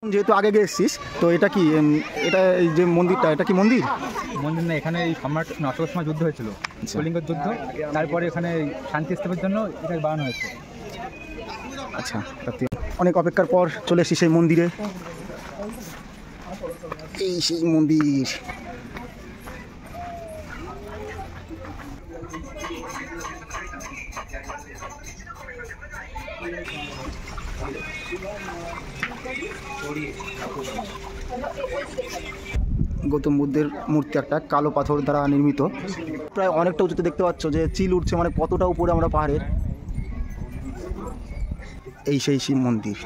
যেহেতু আগে গেছিস তো এটা কি এটা এই যে মন্দিরটা এটা কি মন্দির? মন্দির না, এখানে এই সম্রাট অশোকের সময় যুদ্ধ হয়েছিল, কলিঙ্গের যুদ্ধ। তারপরে এখানে শান্তি স্থাপনের জন্য এটা বানানো হয়েছে। আচ্ছা, অনেক অপেক্ষার পর চলে এসেছি সেই মন্দিরে। এই সেই মন্দির। গৌতম বুদ্ধের মূর্তি একটা কালো পাথর দ্বারা নির্মিত, প্রায় অনেকটা উঁচুতে দেখতে পাচ্ছ যে চিল উঠছে, মানে কতটা উপরে আমরা পাহাড়ের। এই সেই শিব মন্দির।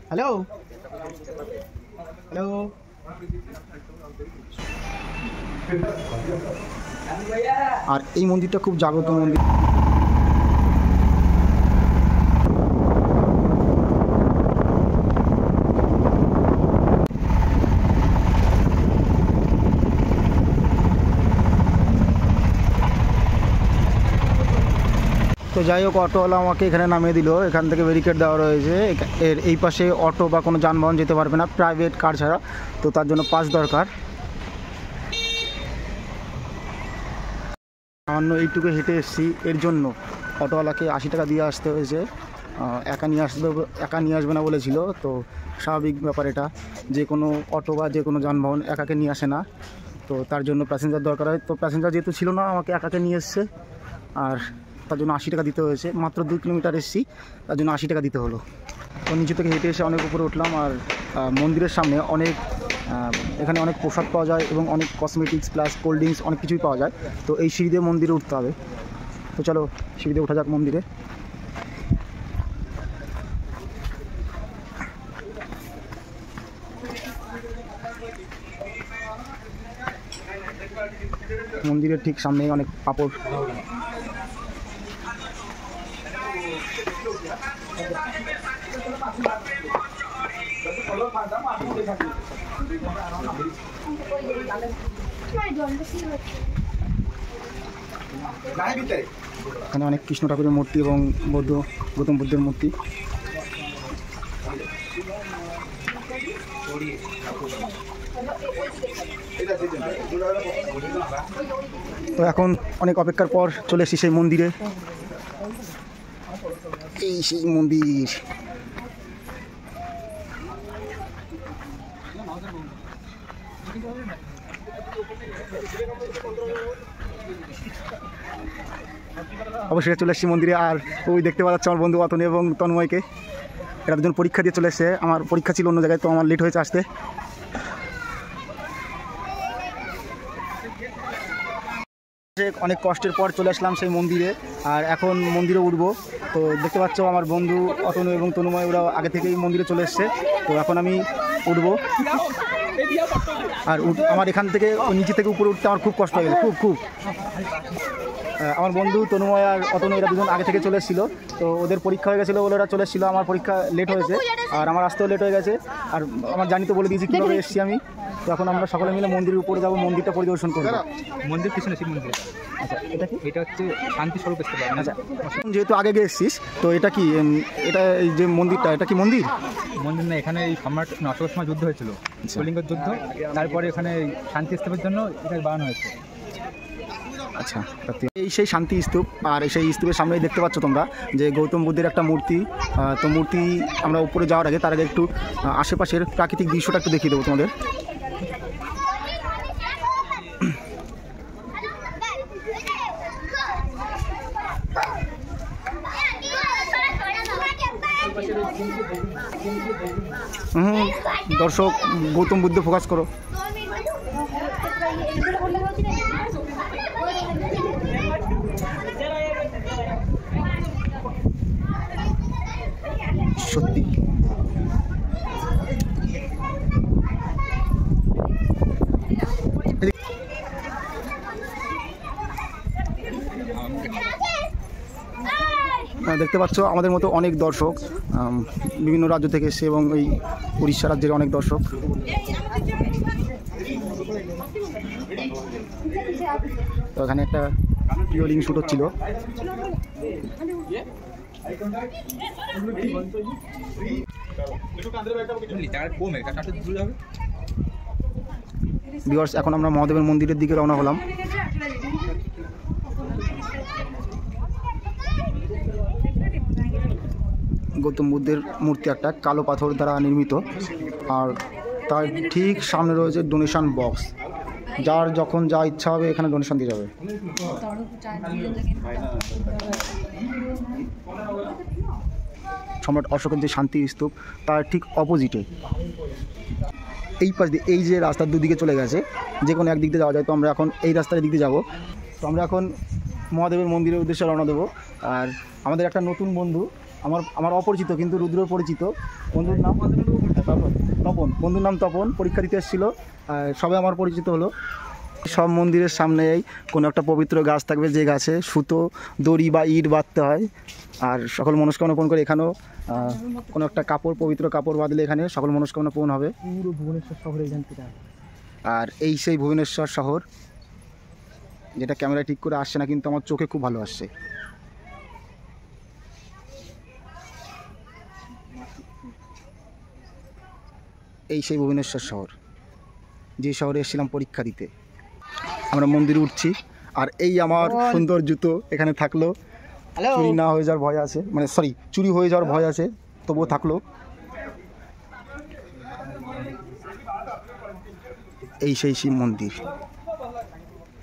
হ্যালো হ্যালো, আর এই মন্দিরটা খুব জাগ্রত মন্দির। তো যাই হোক, অটোওয়ালা আমাকে এখানে নামিয়ে দিল। এখান থেকে ব্যারিকেড দেওয়া রয়েছে, এর এই পাশে অটো বা কোনো যানবাহন যেতে পারবে না, প্রাইভেট কার ছাড়া। তো তার জন্য পাস দরকার। সামান্য এইটুকু হেঁটে এসেছি, এর জন্য অটোওয়ালাকে 80 টাকা দিয়ে আসতে হয়েছে। একা নিয়ে আসবে না বলেছিল। তো স্বাভাবিক ব্যাপার এটা, যে কোনো অটো বা যে কোনো যানবাহন একাকে নিয়ে আসে না। তো তার জন্য প্যাসেঞ্জার দরকার হয়। তো প্যাসেঞ্জার যেহেতু ছিল না, আমাকে একাকে নিয়ে এসছে, আর তার জন্য 80 টাকা দিতে হয়েছে। মাত্র 2 কিলোমিটার এসেছি, তার জন্য 80 টাকা দিতে হলো। তো নিচে থেকে হেঁটে এসে অনেক উপরে উঠলাম। আর মন্দিরের সামনে এখানে অনেক পোশাক পাওয়া যায় এবং অনেক কসমেটিক্স প্লাস কোল্ড ড্রিঙ্কস অনেক কিছুই পাওয়া যায়। তো এই সিঁড়ি দিয়ে মন্দিরে উঠতে হবে। তো চলো সিঁড়ি দিয়ে ওঠা যাক মন্দিরে। মন্দিরের ঠিক সামনেই অনেক পাপড়। এখানে অনেক কৃষ্ণ ঠাকুরের মূর্তি এবং গৌতম বুদ্ধের মূর্তি। তো এখন অনেক অপেক্ষার পর চলে এসেছি সেই মন্দিরে। এই সেই মন্দির। অবশ্যই চলে এসেছি মন্দিরে। আর ওই দেখতে পাচ্ছি আমার বন্ধু অতনু এবং তন্ময়কে। এরা দুজন পরীক্ষা দিয়ে চলে এসেছে। আমার পরীক্ষা ছিল অন্য জায়গায়, তো আমার লেট হয়েছে আসতে। অনেক কষ্টের পর চলে আসলাম সেই মন্দিরে, আর এখন মন্দিরে উঠবো। তো দেখতে পাচ্ছ আমার বন্ধু অতনু এবং তনুময় ওরা আগে থেকেই মন্দিরে চলে এসছে। তো এখন আমি উঠবো। আর আমার এখান থেকে নিচে থেকে উপরে উঠতে আমার খুব কষ্ট হয়ে গেছে, খুব। আমার বন্ধু তনুময় আর অতনু এরা দুজন আগে থেকে চলে এসেছিলো। তো ওদের পরীক্ষা হয়ে গেছিলো বলে ওরা চলে এসেছিলো। আমার পরীক্ষা লেট হয়েছে, আর আমার আসতেও লেট হয়ে গেছে। আর আমার জানি তো বলে দিয়েছি কীভাবে এসেছি আমি। তো এখন আমরা সকলে মিলে মন্দিরের উপরে যাবো, মন্দিরটা পরিদর্শন করবো। মন্দির পিছনে শিব মন্দির। আচ্ছা, এটা কি? এটা হচ্ছে শান্তি স্বরূপ স্থল। আচ্ছা, যেহেতু আগে গেছিস তো এটা কি এটা এই যে মন্দিরটা এটা কি মন্দির? মন্দির না, এখানে এই সম্রাট অশোকের সময় যুদ্ধ হয়েছিল, কলিঙ্গের যুদ্ধ। তারপরে এখানে শান্তি স্থাপনের জন্য এটা বানানো হয়েছে। আচ্ছা, এই সেই শান্তি স্তূপ। আর সেই স্তূপের সামনেই দেখতে পাচ্ছ তোমরা যে গৌতম বুদ্ধের একটা মূর্তি। তো মূর্তি আমরা উপরে যাওয়ার আগে তার আগে একটু আশেপাশের প্রাকৃতিক দৃশ্যটা একটু দেখিয়ে দেবো তোমাদের। দর্শক, গৌতম বুদ্ধ ফোকাস করো। সত্যি দেখতে পাচ্ছ আমাদের মতো অনেক দর্শক বিভিন্ন রাজ্য থেকে এসে, এবং এই উড়িষ্যা রাজ্যের অনেক দর্শক। তো এখানে একটা প্রিওলিং শ্যুট হচ্ছিল। ভিউয়ার্স, এখন আমরা মহাদেবের মন্দিরের দিকে রওনা হলাম। গৌতম বুদ্ধের মূর্তি একটা কালো পাথর দ্বারা নির্মিত, আর তার ঠিক সামনে রয়েছে ডোনেশন বক্স। যার যখন যা ইচ্ছা হবে এখানে ডোনেশন দিয়ে যাবে। সম্রাট অশোকের যে শান্তি স্তূপ তার ঠিক অপোজিটে এই পাশ দিয়ে এই যে রাস্তার দুদিকে চলে গেছে, যে কোনো একদিক দিয়ে যাওয়া যায়। তো আমরা এখন এই রাস্তার দিক দিয়ে যাবো। তো আমরা এখন মহাদেবের মন্দিরের উদ্দেশ্যে রওনা দেবো। আর আমাদের একটা নতুন বন্ধু, আমার অপরিচিত কিন্তু রুদ্র পরিচিত বন্ধুর নাম তপন। বন্ধুর নাম তপন, পরীক্ষা দিতে এসেছিলো। সবে আমার পরিচিত হলো। সব মন্দিরের সামনেই কোনো একটা পবিত্র গাছ থাকবে, যে গাছে সুতো, দড়ি বা ইট বাঁধতে হয়। আর সকল মনস্কামনা পূরণ করে এখানেও কোনো একটা কাপড়, পবিত্র কাপড় বাঁধলে এখানে সকল মনস্কামনা পূরণ হবে। পুরো ভুবনেশ্বর শহর এইখান থেকে। আর এই সেই ভুবনেশ্বর শহর, যেটা ক্যামেরা ঠিক করে আসছে না কিন্তু আমার চোখে খুব ভালো আসছে। এই সেই ভুবনেশ্বর শহর, যে শহরে এসেছিলাম পরীক্ষা দিতে। আমরা মন্দিরে উঠছি, আর এই আমার সুন্দর জুতো এখানে থাকলো। চুরি না হয়ে যাওয়ার ভয় আছে, মানে সরি, চুরি হয়ে যাওয়ার ভয় আছে, তবুও থাকলো। এই সেই শিব মন্দির।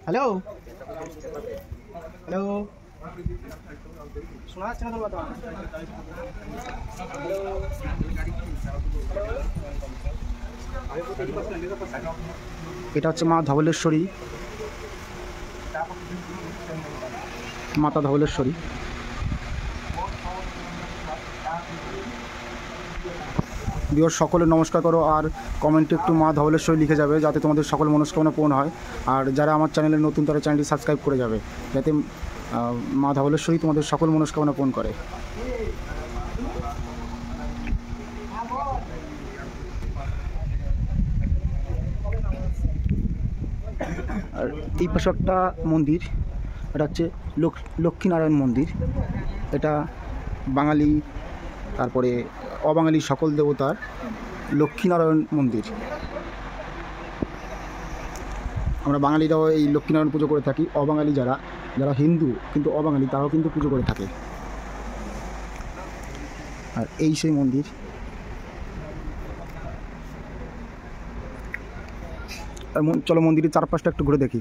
হ্যালো হ্যালো, শোনা যাচ্ছে না তোর কথা? এটা হচ্ছে মা ধবলেশ্বরী, মাতা ধবলেশ্বরী। ভিউয়ার্স, সকলে নমস্কার করো, আর কমেন্টে একটু মা ধবলেশ্বরী লিখে যাবে, যাতে তোমাদের সকল মনস্কামনা পূর্ণ হয়। আর যারা আমার চ্যানেলে নতুন, তারা চ্যানেলটি সাবস্ক্রাইব করে যাবে, যাতে মা ধবলেশ্বরী তোমাদের সকল মনস্কামনা পূরণ করে। আর এই পাশে একটা মন্দির, এটা হচ্ছে লক্ষ্মীনারায়ণ মন্দির। এটা বাঙালি, তারপরে অবাঙালি সকল দেবতার লক্ষ্মীনারায়ণ মন্দির। আমরা বাঙালিরাও এই লক্ষ্মীনারায়ণ পুজো করে থাকি। অবাঙালি যারা হিন্দু কিন্তু অবাঙালি, তারাও কিন্তু পুজো করে থাকে। আর এই সেই মন্দির। চলো মন্দিরের চারপাশটা একটু ঘুরে দেখি।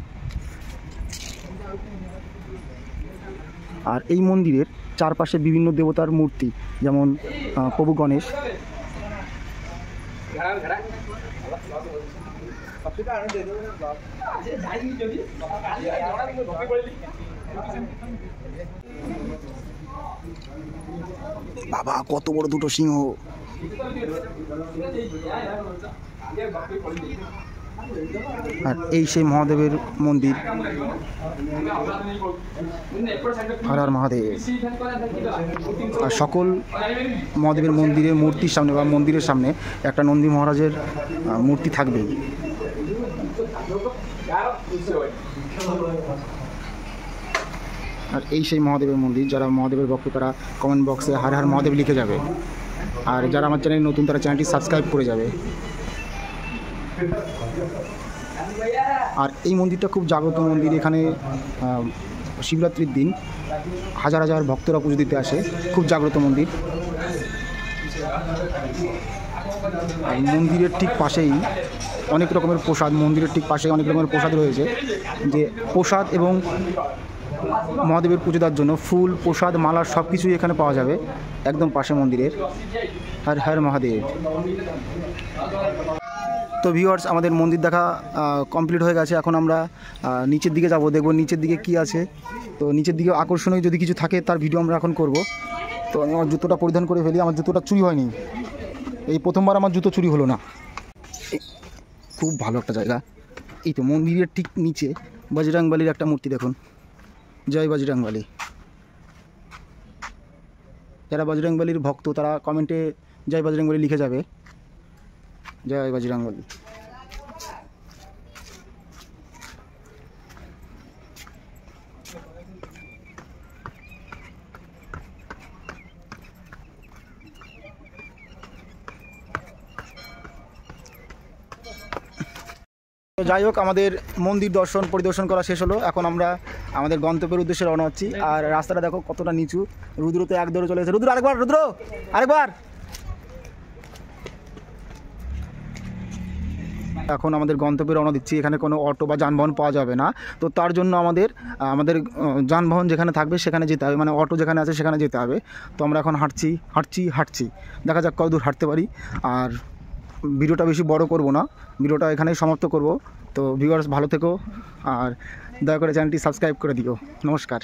আর এই মন্দিরের চারপাশে বিভিন্ন দেবতার মূর্তি, যেমন প্রভু গণেশ, বাবা কত বড় দুটো সিংহ। আর এই সেই মহাদেবের মন্দির, হর হর মহাদেব। আর সকল মহাদেবের মন্দিরের মূর্তির সামনে বা মন্দিরের সামনে একটা নন্দী মহারাজের মূর্তি থাকবেই। আর এই সেই মহাদেবের মন্দির। যারা মহাদেবের ভক্ত তারা কমেন্ট বক্সে হর হর মহাদেব লিখে যাবে, আর যারা আমার চ্যানেল নতুন তারা চ্যানেলটি সাবস্ক্রাইব করে যাবে। আর এই মন্দিরটা খুব জাগ্রত মন্দির। এখানে শিবরাত্রির দিন হাজার হাজার ভক্তরা পুজো দিতে আসে। খুব জাগ্রত মন্দির। আর মন্দিরের ঠিক পাশেই অনেক রকমের প্রসাদ, মন্দিরের ঠিক পাশে অনেক রকমের প্রসাদ রয়েছে, যে প্রসাদ এবং মহাদেবের পুজো দেওয়ার জন্য ফুল, প্রসাদ, মালা সব কিছুই এখানে পাওয়া যাবে একদম পাশে মন্দিরের। হর হর মহাদেব। তো ভিউয়ার্স, আমাদের মন্দির দেখা কমপ্লিট হয়ে গেছে। এখন আমরা নিচের দিকে যাব, দেখব নিচের দিকে কি আছে। তো নিচের দিকে আকর্ষণীয় যদি কিছু থাকে তার ভিডিও আমরা এখন করব। তো আমি আমার জুতোটা পরিধান করে ফেলি। আমার জুতোটা চুরি হয়নি, এই প্রথমবার আমার জুতো চুরি হলো না। খুব ভালো একটা জায়গা। এই তো মন্দিরের ঠিক নিচে বজরংবলীর একটা মূর্তি দেখুন। জয় বজরংবলী। যারা বজরংবলীর ভক্ত তারা কমেন্টে জয় বজরংবলী লিখে যাবে। জয় বজরংবলী। তো যাই হোক, আমাদের মন্দির দর্শন পরিদর্শন করা শেষ হলো। এখন আমরা আমাদের গন্তব্যের উদ্দেশ্যে রওনা হচ্ছি। আর রাস্তাটা দেখো কতটা নিচু। রুদ্র তো এক দৌড়ে চলে এসেছে। রুদ্র আরেকবার। এখন আমাদের গন্তব্যে রওনা দিচ্ছি। এখানে কোনো অটো বা যানবাহন পাওয়া যাবে না। তো তার জন্য আমাদের যানবাহন যেখানে থাকবে সেখানে যেতে হবে, মানে অটো যেখানে আছে সেখানে যেতে হবে। তো আমরা এখন হাঁটছি। দেখা যাক কতদূর হাঁটতে পারি। আর ভিডিওটা বেশি বড় করব না, ভিডিওটা এখানেই সমাপ্ত করব। তো ভিউয়ার্স ভালো থেকো, আর দয়া করে চ্যানেলটি সাবস্ক্রাইব করে দিও। নমস্কার।